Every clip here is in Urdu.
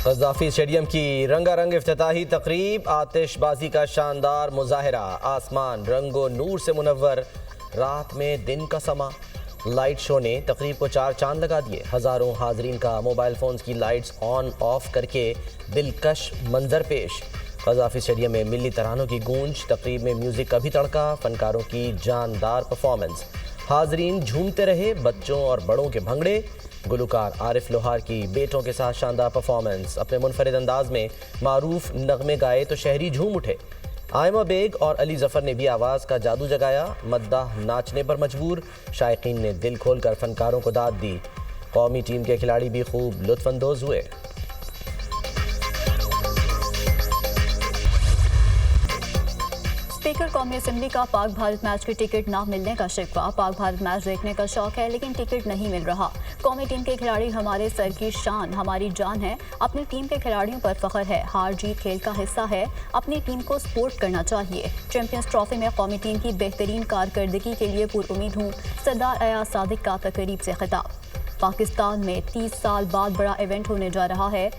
قذافی اسٹیڈیم کی رنگا رنگ افتتاحی تقریب، آتش بازی کا شاندار مظاہرہ، آسمان رنگ و نور سے منور، رات میں دن کا سما، لائٹ شو نے تقریب کو چار چاند لگا دیے۔ ہزاروں حاضرین کا موبائل فونز کی لائٹس آن آف کر کے دلکش منظر پیش۔ قذافی اسٹیڈیم میں ملی ترانوں کی گونج، تقریب میں میوزک کا بھی تڑکا، فنکاروں کی جاندار پرفارمنس، حاضرین جھومتے رہے، بچوں اور بڑوں کے بھنگڑے، گلوکار عارف لوہار کی بیٹوں کے ساتھ شاندار پرفارمنس، اپنے منفرد انداز میں معروف نغمے گائے تو شہری جھوم اٹھے۔ آئمہ بیگ اور علی ظفر نے بھی آواز کا جادو جگایا، مداح ناچنے پر مجبور، شائقین نے دل کھول کر فنکاروں کو داد دی۔ قومی ٹیم کے کھلاڑی بھی خوب لطف اندوز ہوئے۔ اسپیکر قومی اسمبلی کا پاک بھارت میچ کی ٹکٹ نہ ملنے کا شکوہ۔ پاک بھارت میچ دیکھنے کا شوق ہے لیکن ٹکٹ نہیں مل رہا۔ قومی ٹیم کے کھلاڑی ہمارے سر کی شان، ہماری جان ہے، اپنی ٹیم کے کھلاڑیوں پر فخر ہے، ہار جیت کھیل کا حصہ ہے، اپنی ٹیم کو سپورٹ کرنا چاہیے۔ چیمپئنز ٹرافی میں قومی ٹیم کی بہترین کارکردگی کے لیے پر امید ہوں، سردار ایاز صادق کا تقریب سے خطاب۔ پاکستان میں 30 سال بعد بڑا ایونٹ ہونے جا رہا ہے،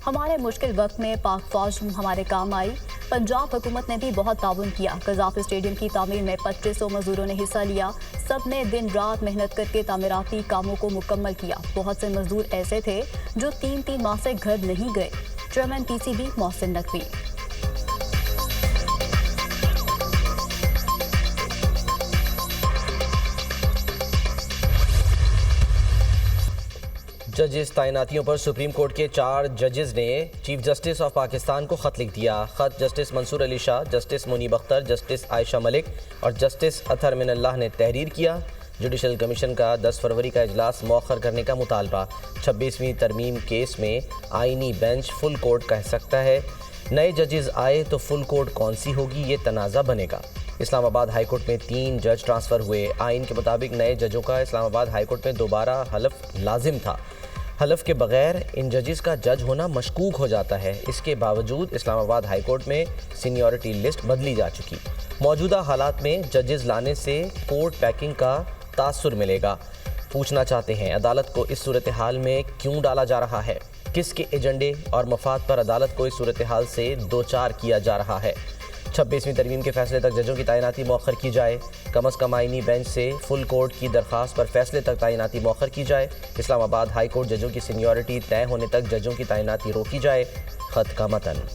ہمارے مشکل وقت میں پاک فوج ہمارے کام آئی، پنجاب حکومت نے بھی بہت تعاون کیا۔ قذافی اسٹیڈیم کی تعمیر میں 2500 مزدوروں نے حصہ لیا، سب نے دن رات محنت کر کے تعمیراتی کاموں کو مکمل کیا۔ بہت سے مزدور ایسے تھے جو 3 ماہ سے گھر نہیں گئے۔ Chairman P C B Mohsin Naqvi. ججز تعیناتیوں پر سپریم کورٹ کے 4 ججز نے چیف جسٹس آف پاکستان کو خط لکھ دیا۔ خط جسٹس منصور علی شاہ، جسٹس منیب اختر، جسٹس عائشہ ملک اور جسٹس اطہر من اللہ نے تحریر کیا۔ جوڈیشل کمیشن کا 10 فروری کا اجلاس مؤخر کرنے کا مطالبہ۔ 26ویں ترمیم کیس میں آئینی بینچ فل کورٹ کہہ سکتا ہے، نئے ججز آئے تو فل کورٹ کون سی ہوگی، یہ تنازع بنے گا۔ اسلام آباد ہائی کورٹ میں 3 جج ٹرانسفر ہوئے۔ آئین کے مطابق نئے ججوں کا اسلام آباد ہائی کورٹ میں دوبارہ حلف لازم تھا۔ حلف کے بغیر ان ججز کا جج ہونا مشکوک ہو جاتا ہے۔ اس کے باوجود اسلام آباد ہائی کورٹ میں سینیورٹی لسٹ بدلی جا چکی۔ موجودہ حالات میں ججز لانے سے کورٹ پیکنگ کا تاثر ملے گا۔ پوچھنا چاہتے ہیں عدالت کو اس صورتحال میں کیوں ڈالا جا رہا ہے، کس کے ایجنڈے اور مفاد پر عدالت کو اس صورتحال سے دوچار کیا جا رہا ہے۔ 26ویں ترمیم کے فیصلے تک ججوں کی تعیناتی مؤخر کی جائے، کم از کم آئینی بینچ سے فل کورٹ کی درخواست پر فیصلے تک تعیناتی مؤخر کی جائے، اسلام آباد ہائی کورٹ ججوں کی سینیورٹی طے ہونے تک ججوں کی تعیناتی روکی جائے۔ خط کا متن۔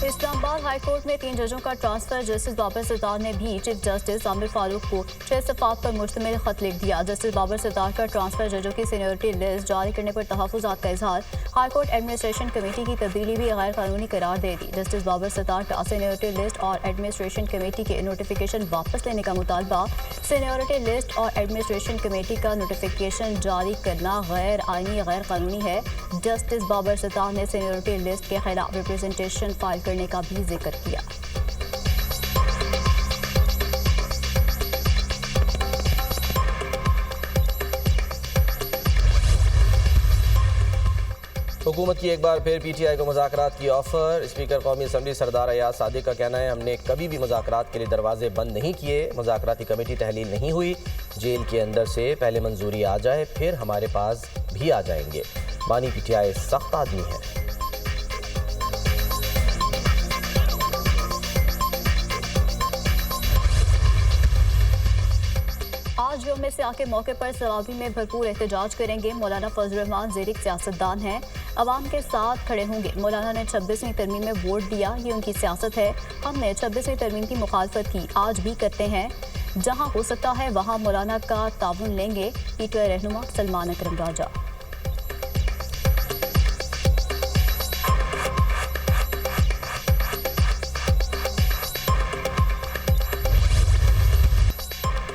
اسلام آباد ہائی کورٹ میں 3 ججوں کا ٹرانسفر۔ جسٹس بابر ستار نے بھی چیف جسٹس عامر فاروق کو 6 صفحات پر مشتمل خط لکھ دیا۔ جسٹس بابر ستار کا ٹرانسفر ججوں کی سینیورٹی لسٹ جاری کرنے پر تحفظات کا اظہار۔ ہائی کورٹ ایڈمنسٹریشن کمیٹی کی تبدیلی بھی غیر قانونی قرار دے دی۔ جسٹس بابر ستار کا سینیورٹی لسٹ اور ایڈمنسٹریشن کمیٹی کے نوٹیفیکیشن واپس لینے کا مطالبہ۔ سینیورٹی لسٹ اور ایڈمنسٹریشن کمیٹی کا نوٹیفیکیشن جاری کرنا غیر آئینی، غیر قانونی ہے۔ جسٹس بابر ستار نے سینیورٹی لسٹ کے خلاف ریپرزنٹیشن فائل کرنے کا بھی ذکر کیا۔ حکومت کی ایک بار پھر پی ٹی آئی کو مذاکرات کی آفر۔ اسپیکر قومی اسمبلی سردار ایاز صادق کا کہنا ہے، ہم نے کبھی بھی مذاکرات کے لیے دروازے بند نہیں کیے، مذاکراتی کمیٹی تحلیل نہیں ہوئی، جیل کے اندر سے پہلے منظوری آ جائے پھر ہمارے پاس بھی آ جائیں گے۔ بانی پی ٹی آئی سخت آدمی ہے۔ آج یوم سیاہ کے موقع پر سرابی میں بھرپور احتجاج کریں گے۔ مولانا فضل الرحمان زیرک سیاستدان ہیں، عوام کے ساتھ کھڑے ہوں گے۔ مولانا نے 26ویں ترمیم میں ووٹ دیا، یہ ان کی سیاست ہے۔ ہم نے 26ویں ترمیم کی مخالفت کی، آج بھی کرتے ہیں، جہاں ہو سکتا ہے وہاں مولانا کا تعاون لیں گے۔ پی ٹی آئی رہنما سلمان اکرم راجہ۔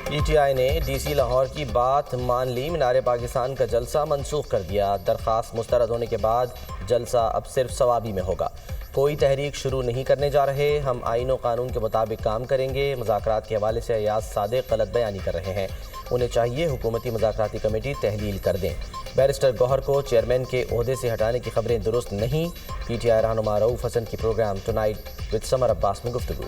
پی ٹی آئی نے ڈی سی لاہور کی بات مان لی، مینار پاکستان کا جلسہ منسوخ کر دیا۔ درخواست مسترد ہونے کے بعد جلسہ اب صرف ثوابی میں ہوگا۔ کوئی تحریک شروع نہیں کرنے جا رہے، ہم آئین و قانون کے مطابق کام کریں گے۔ مذاکرات کے حوالے سے ایاز صادق غلط بیانی کر رہے ہیں، انہیں چاہیے حکومتی مذاکراتی کمیٹی تحلیل کر دیں۔ بیرسٹر گوہر کو چیئرمین کے عہدے سے ہٹانے کی خبریں درست نہیں۔ پی ٹی آئی رہنما رؤوف حسن کی پروگرام ٹونائٹ وتھ سمر عباس میں گفتگو۔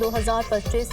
2025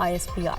ISPR।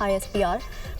ISPR।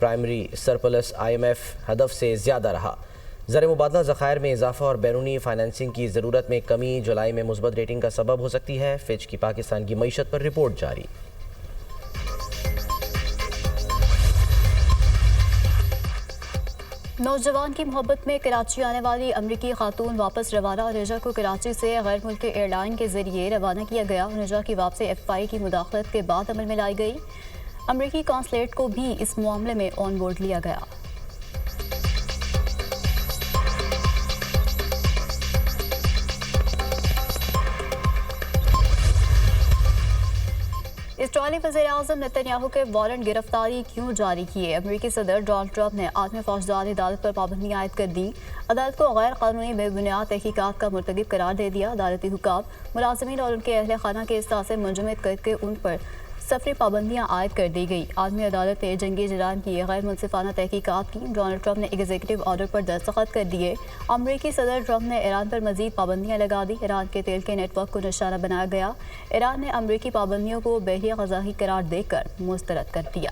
Primary surplus IMF ہدف سے زیادہ رہا۔ زر مبادلہ ذخائر میں اضافہ اور بیرونی فائنانسنگ کی ضرورت میں کمی جولائی میں مثبت ریٹنگ کا سبب ہو سکتی ہے۔ فچ کی پاکستان کی معیشت پر رپورٹ جاری۔ نوجوان کی محبت میں کراچی آنے والی امریکی خاتون واپس روانہ۔ نجا کو کراچی سے غیر ملکی ایئر لائن کے ذریعے روانہ کیا گیا۔ نجا کی واپسی FBI کی مداخلت کے بعد عمل میں لائی گئی۔ امریکی قونصلیٹ کو بھی اس معاملے میں آن بورڈ لیا گیا۔ اسرائیلی وزیراعظم نتن یاہو کے وارنٹ گرفتاری کیوں جاری کیے؟ امریکی صدر ڈونلڈ ٹرمپ نے عالمی فوجداری عدالت پر پابندی عائد کر دی۔ عدالت کو غیر قانونی بے بنیاد تحقیقات کا مرتکب قرار دے دیا۔ عدالتی حکام ملازمین اور ان کے اہل خانہ کے اثاثے منجمد کر کے ان پر سفری پابندیاں عائد کر دی گئی۔ عالمی عدالت نے جنگی جرائم کی غیر منصفانہ تحقیقات کی۔ ڈونلڈ ٹرمپ نے ایگزیکٹو آرڈر پر دستخط کر دیے۔ امریکی صدر ٹرمپ نے ایران پر مزید پابندیاں لگا دی۔ ایران کے تیل کے نیٹ ورک کو نشانہ بنایا گیا۔ ایران نے امریکی پابندیوں کو بحریہ قزاقی قرار دے کر مسترد کر دیا۔